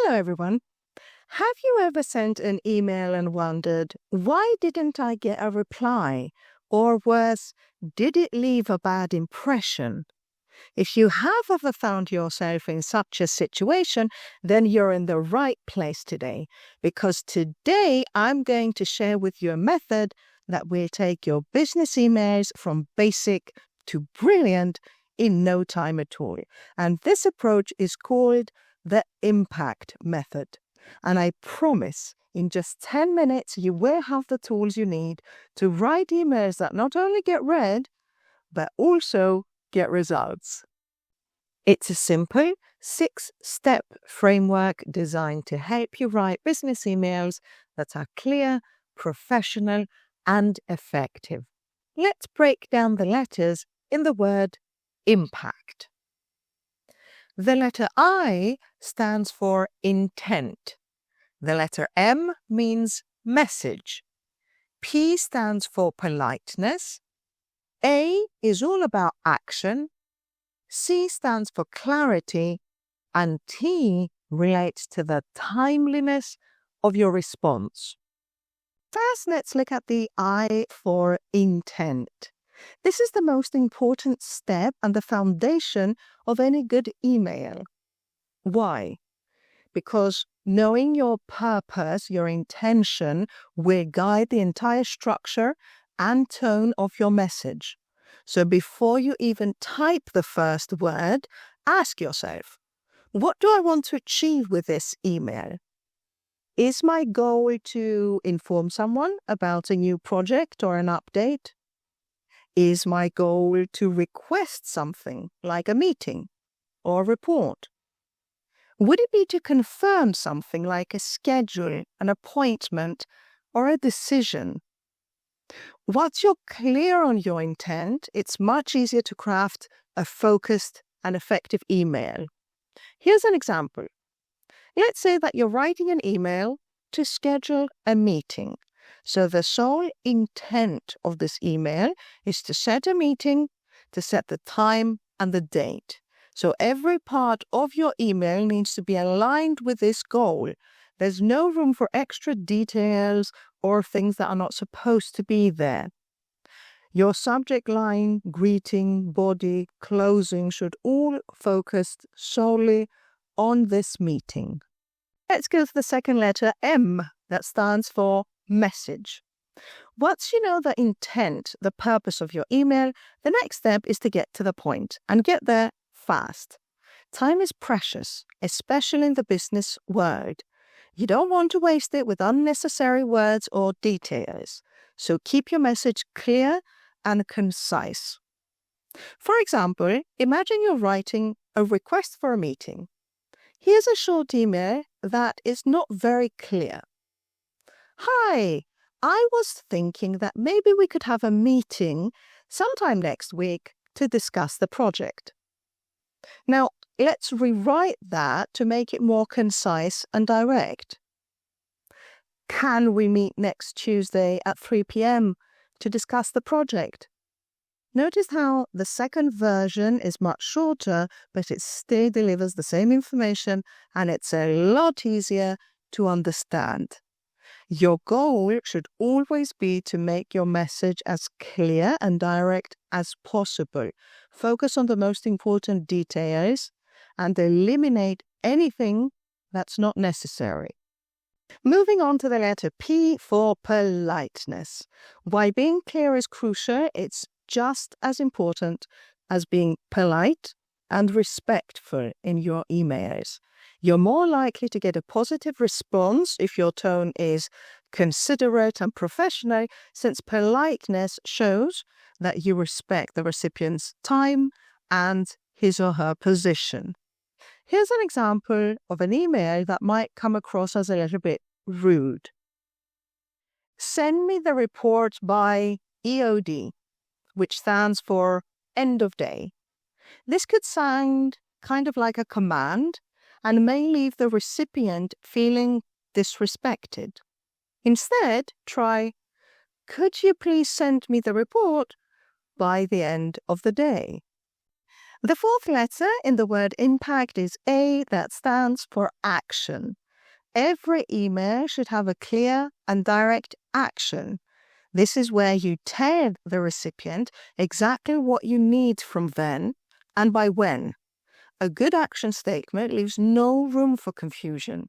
Hello everyone. Have you ever sent an email and wondered, why didn't I get a reply? Or worse, did it leave a bad impression? If you have ever found yourself in such a situation, then you're in the right place today. Because today I'm going to share with you a method that will take your business emails from basic to brilliant in no time at all. And this approach is called the impact method. And I promise in just 10 minutes, you will have the tools you need to write emails that not only get read, but also get results. It's a simple 6-step framework designed to help you write business emails that are clear, professional, and effective. Let's break down the letters in the word impact. The letter I stands for intent. The letter M means message. P stands for politeness. A is all about action. C stands for clarity. And T relates to the timeliness of your response. First, let's look at the I for intent. This is the most important step and the foundation of any good email. Why? Because knowing your purpose, your intention, will guide the entire structure and tone of your message. So before you even type the first word, ask yourself, what do I want to achieve with this email? Is my goal to inform someone about a new project or an update? Is my goal to request something like a meeting or a report? Would it be to confirm something like a schedule, an appointment, or a decision? Once you're clear on your intent, it's much easier to craft a focused and effective email. Here's an example. Let's say that you're writing an email to schedule a meeting. So the sole intent of this email is to set a meeting, to set the time and the date. So every part of your email needs to be aligned with this goal. There's no room for extra details or things that are not supposed to be there. Your subject line, greeting, body, closing should all focus solely on this meeting. Let's go to the second letter, M, that stands for message. Once you know the intent, the purpose of your email, the next step is to get to the point and get there fast. Time is precious, especially in the business world. You don't want to waste it with unnecessary words or details. So keep your message clear and concise. For example, imagine you're writing a request for a meeting. Here's a short email that is not very clear. Hi, I was thinking that maybe we could have a meeting sometime next week to discuss the project. Now, let's rewrite that to make it more concise and direct. Can we meet next Tuesday at 3 p.m. to discuss the project? Notice how the second version is much shorter, but it still delivers the same information and it's a lot easier to understand. Your goal should always be to make your message as clear and direct as possible. Focus on the most important details and eliminate anything that's not necessary. Moving on to the letter P for politeness. Why being clear is crucial, it's just as important as being polite and respectful in your emails. You're more likely to get a positive response if your tone is considerate and professional, since politeness shows that you respect the recipient's time and his or her position. Here's an example of an email that might come across as a little bit rude. Send me the report by EOD, which stands for end of day. This could sound kind of like a command and may leave the recipient feeling disrespected. Instead, try, could you please send me the report by the end of the day? The fourth letter in the word impact is A, that stands for action. Every email should have a clear and direct action. This is where you tell the recipient exactly what you need from them and by when. A good action statement leaves no room for confusion.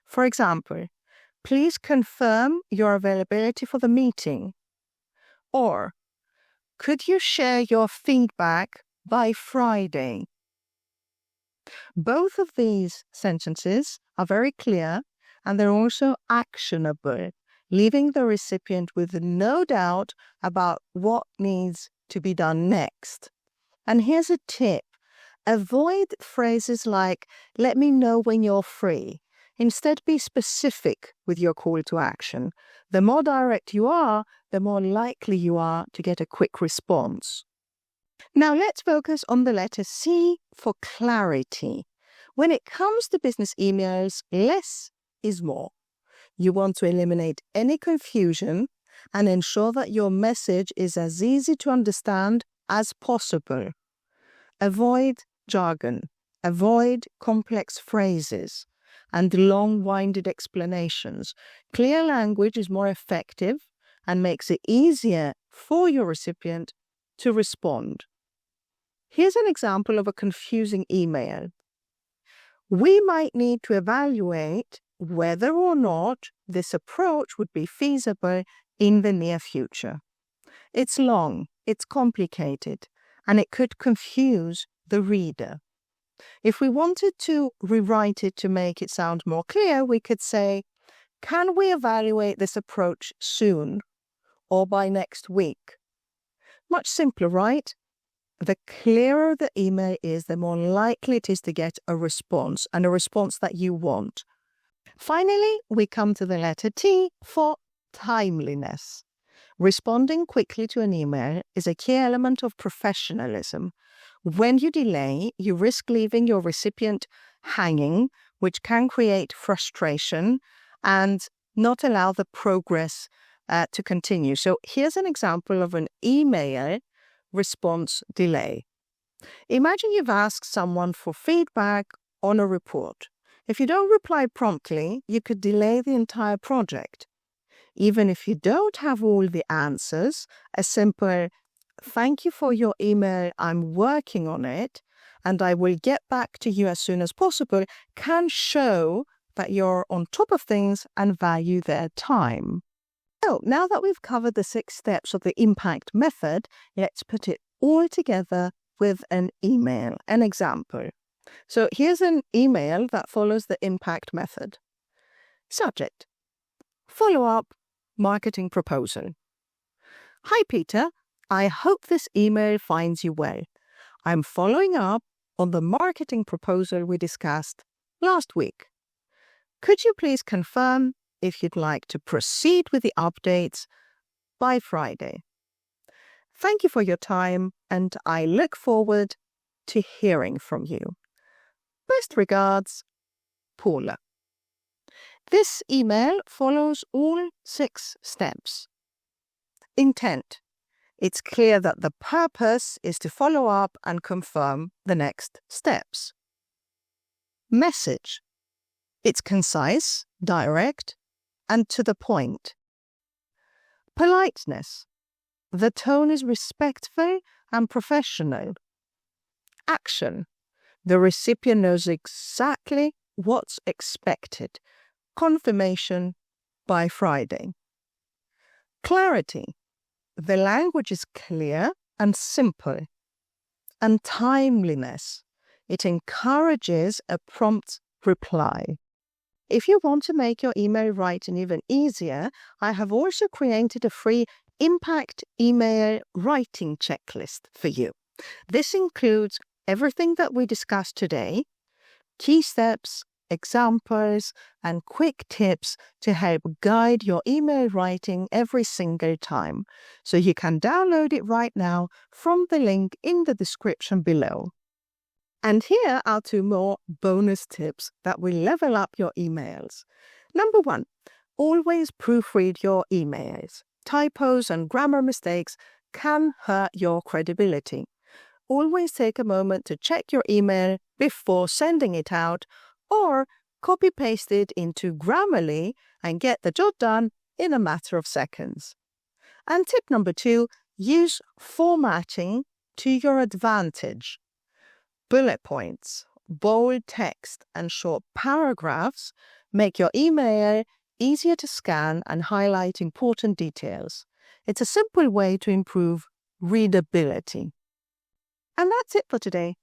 For example, please confirm your availability for the meeting. Or, could you share your feedback by Friday? Both of these sentences are very clear and they're also actionable, leaving the recipient with no doubt about what needs to be done next. And here's a tip. Avoid phrases like, let me know when you're free. Instead, be specific with your call to action. The more direct you are, the more likely you are to get a quick response. Now let's focus on the letter C for clarity. When it comes to business emails, less is more. You want to eliminate any confusion and ensure that your message is as easy to understand as possible. Avoid jargon, avoid complex phrases and long-winded explanations. Clear language is more effective and makes it easier for your recipient to respond. Here's an example of a confusing email. We might need to evaluate whether or not this approach would be feasible in the near future. It's long, it's complicated, and it could confuse the reader. If we wanted to rewrite it to make it sound more clear, we could say, can we evaluate this approach soon or by next week? Much simpler, right? The clearer the email is, the more likely it is to get a response, and a response that you want. Finally, we come to the letter T for timeliness. Responding quickly to an email is a key element of professionalism. When you delay, you risk leaving your recipient hanging, which can create frustration and not allow the progress to continue. So here's an example of an email response delay. Imagine you've asked someone for feedback on a report. If you don't reply promptly, you could delay the entire project. Even if you don't have all the answers, a simple "thank you for your email, I'm working on it, and I will get back to you as soon as possible" can show that you're on top of things and value their time. So, now that we've covered the 6 steps of the impact method, let's put it all together with an email, an example. So here's an email that follows the impact method. Subject: follow-up marketing proposal. Hi Peter, I hope this email finds you well. I'm following up on the marketing proposal we discussed last week. Could you please confirm if you'd like to proceed with the updates by Friday? Thank you for your time, and I look forward to hearing from you. Best regards, Paula. This email follows all 6 steps. Intent: it's clear that the purpose is to follow up and confirm the next steps. Message: it's concise, direct, and to the point. Politeness: the tone is respectful and professional. Action: the recipient knows exactly what's expected. Confirmation by Friday. Clarity: the language is clear and simple. And timeliness: it encourages a prompt reply. If you want to make your email writing even easier, I have also created a free impact email writing checklist for you. This includes everything that we discussed today, key steps, examples, and quick tips to help guide your email writing every single time. So you can download it right now from the link in the description below. And here are 2 more bonus tips that will level up your emails. Number 1, always proofread your emails. Typos and grammar mistakes can hurt your credibility. always take a moment to check your email before sending it out, or copy-paste it into Grammarly and get the job done in a matter of seconds. And tip number 2, use formatting to your advantage. Bullet points, bold text, and short paragraphs make your email easier to scan and highlight important details. It's a simple way to improve readability. And that's it for today.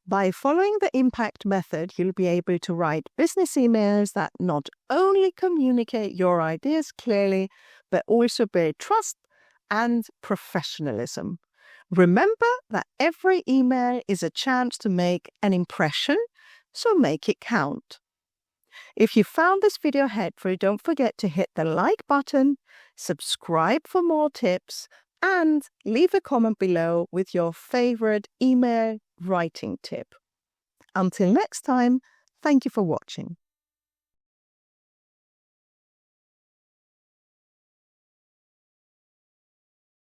By following the impact method, you'll be able to write business emails that not only communicate your ideas clearly, but also build trust and professionalism. Remember that every email is a chance to make an impression, so make it count. If you found this video helpful, don't forget to hit the like button, subscribe for more tips, and leave a comment below with your favorite email writing tip. Until next time, thank you for watching.